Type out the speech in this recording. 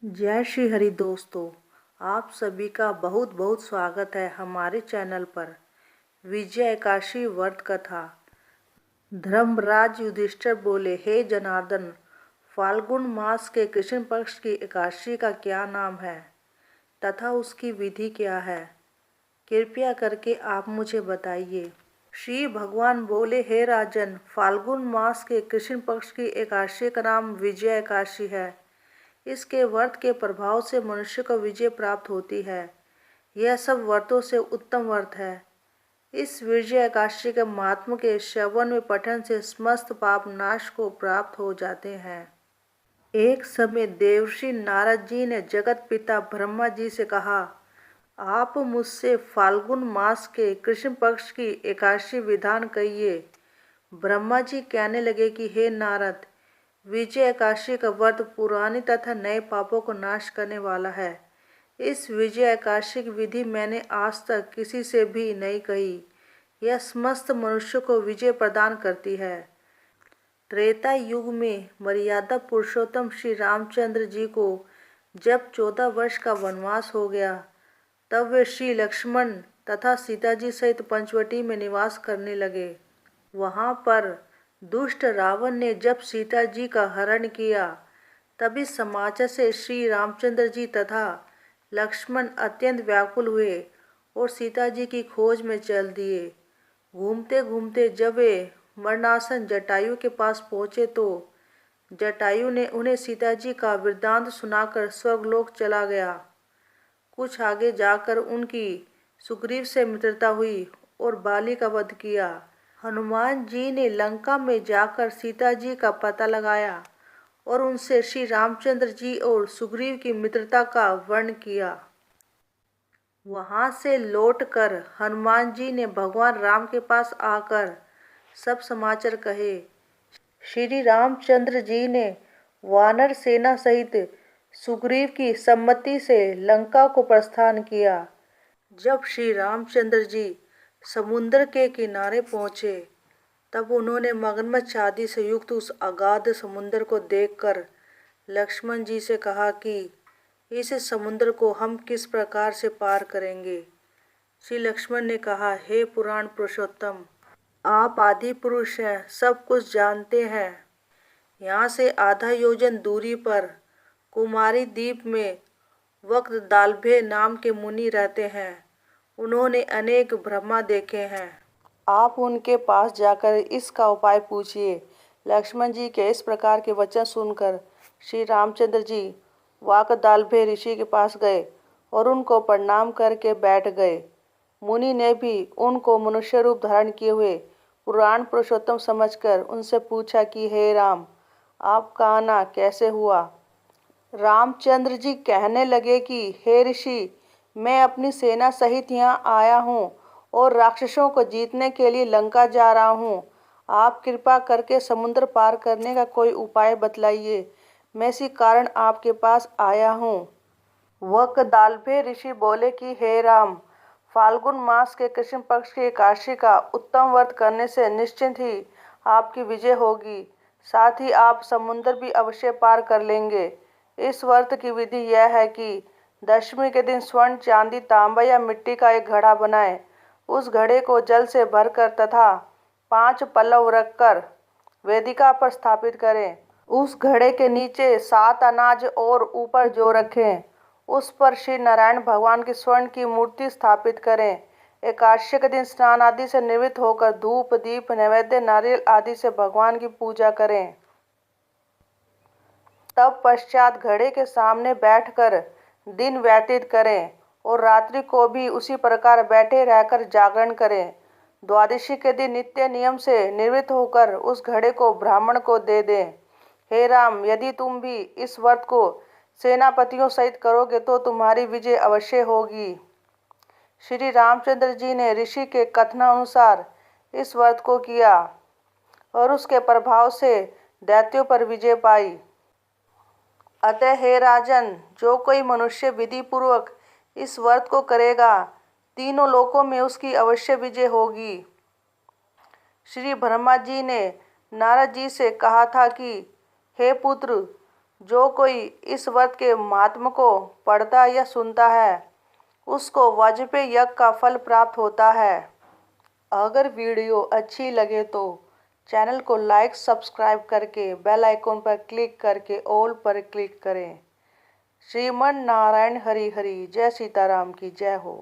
जय श्री हरि दोस्तों, आप सभी का बहुत बहुत स्वागत है हमारे चैनल पर। विजय एकादशी व्रत कथा। धर्मराज युधिष्ठिर बोले, हे जनार्दन, फाल्गुन मास के कृष्ण पक्ष की एकादशी का क्या नाम है तथा उसकी विधि क्या है? कृपया करके आप मुझे बताइए। श्री भगवान बोले, हे राजन, फाल्गुन मास के कृष्ण पक्ष की एकादशी का नाम विजय एकादशी है। इसके व्रत के प्रभाव से मनुष्य को विजय प्राप्त होती है। यह सब व्रतों से उत्तम व्रत है। इस विजय एकादशी के महात्म के श्रवण में पठन से समस्त पाप नाश को प्राप्त हो जाते हैं। एक समय देवर्षि नारद जी ने जगत पिता ब्रह्मा जी से कहा, आप मुझसे फाल्गुन मास के कृष्ण पक्ष की एकादशी विधान कहिए। ब्रह्मा जी कहने लगे कि हे नारद, विजय एकादशी का व्रत पुरानी तथा नए पापों को नाश करने वाला है। इस विजय एकादशी की विधि मैंने आज तक किसी से भी नहीं कही। यह समस्त मनुष्य को विजय प्रदान करती है। त्रेता युग में मर्यादा पुरुषोत्तम श्री रामचंद्र जी को जब 14 वर्ष का वनवास हो गया, तब वे श्री लक्ष्मण तथा सीता जी सहित पंचवटी में निवास करने लगे। वहाँ पर दुष्ट रावण ने जब सीता जी का हरण किया, तब इस समाचार से श्री रामचंद्र जी तथा लक्ष्मण अत्यंत व्याकुल हुए और सीता जी की खोज में चल दिए। घूमते घूमते जब वे मरणासन जटायु के पास पहुँचे, तो जटायु ने उन्हें सीता जी का वृत्तांत सुनाकर स्वर्गलोक चला गया। कुछ आगे जाकर उनकी सुग्रीव से मित्रता हुई और बाली का वध किया। हनुमान जी ने लंका में जाकर सीता जी का पता लगाया और उनसे श्री रामचंद्र जी और सुग्रीव की मित्रता का वर्णन किया। वहां से लौटकर हनुमान जी ने भगवान राम के पास आकर सब समाचार कहे। श्री रामचंद्र जी ने वानर सेना सहित सुग्रीव की सम्मति से लंका को प्रस्थान किया। जब श्री रामचंद्र जी समुद्र के किनारे पहुँचे, तब उन्होंने मगरमच्छ आदि से युक्त उस अगाध समुद्र को देखकर लक्ष्मण जी से कहा कि इस समुद्र को हम किस प्रकार से पार करेंगे। श्री लक्ष्मण ने कहा, हे पुराण पुरुषोत्तम, आप आदि पुरुष हैं, सब कुछ जानते हैं। यहाँ से आधा योजन दूरी पर कुमारी द्वीप में वक्त दालभे नाम के मुनि रहते हैं। उन्होंने अनेक ब्रह्मा देखे हैं। आप उनके पास जाकर इसका उपाय पूछिए। लक्ष्मण जी के इस प्रकार के वचन सुनकर श्री रामचंद्र जी वाकदालभे ऋषि के पास गए और उनको प्रणाम करके बैठ गए। मुनि ने भी उनको मनुष्य रूप धारण किए हुए पुराण पुरुषोत्तम समझकर उनसे पूछा कि हे राम, आपका आना कैसे हुआ? रामचंद्र जी कहने लगे कि हे ऋषि, मैं अपनी सेना सहित यहाँ आया हूँ और राक्षसों को जीतने के लिए लंका जा रहा हूँ। आप कृपा करके समुद्र पार करने का कोई उपाय बतलाइए। मैं इसी कारण आपके पास आया हूँ। वकदालभे ऋषि बोले कि हे राम, फाल्गुन मास के कृष्ण पक्ष की एकादशी का उत्तम व्रत करने से निश्चिंत ही आपकी विजय होगी। साथ ही आप समुद्र भी अवश्य पार कर लेंगे। इस व्रत की विधि यह है कि दशमी के दिन स्वर्ण, चांदी, तांबा या मिट्टी का एक घड़ा बनाएं। उस घड़े को जल से भरकर तथा 5 पल्लव रखकर वेदिका पर स्थापित करें। उस घड़े के नीचे 7 अनाज और ऊपर जौ रखें। उस पर श्री नारायण भगवान की स्वर्ण की मूर्ति स्थापित करें। एकादशी के दिन स्नान आदि से निवृत्त होकर धूप, दीप, नैवेद्य, नारियल आदि से भगवान की पूजा करें। तब पश्चात घड़े के सामने बैठकर दिन व्यतीत करें और रात्रि को भी उसी प्रकार बैठे रहकर जागरण करें। द्वादशी के दिन नित्य नियम से निवृत्त होकर उस घड़े को ब्राह्मण को दे दें। हे राम, यदि तुम भी इस व्रत को सेनापतियों सहित करोगे तो तुम्हारी विजय अवश्य होगी। श्री रामचंद्र जी ने ऋषि के कथनानुसार इस व्रत को किया और उसके प्रभाव से दैत्यों पर विजय पाई। अतः हे राजन, जो कोई मनुष्य विधि पूर्वक इस व्रत को करेगा, तीनों लोकों में उसकी अवश्य विजय होगी। श्री ब्रह्मा जी ने नारद जी से कहा था कि हे पुत्र, जो कोई इस व्रत के महात्म को पढ़ता या सुनता है उसको वाजपेय यज्ञ का फल प्राप्त होता है। अगर वीडियो अच्छी लगे तो चैनल को लाइक सब्सक्राइब करके बेल आइकन पर क्लिक करके ऑल पर क्लिक करें। श्रीमन नारायण हरि हरि। जय सीताराम की जय हो।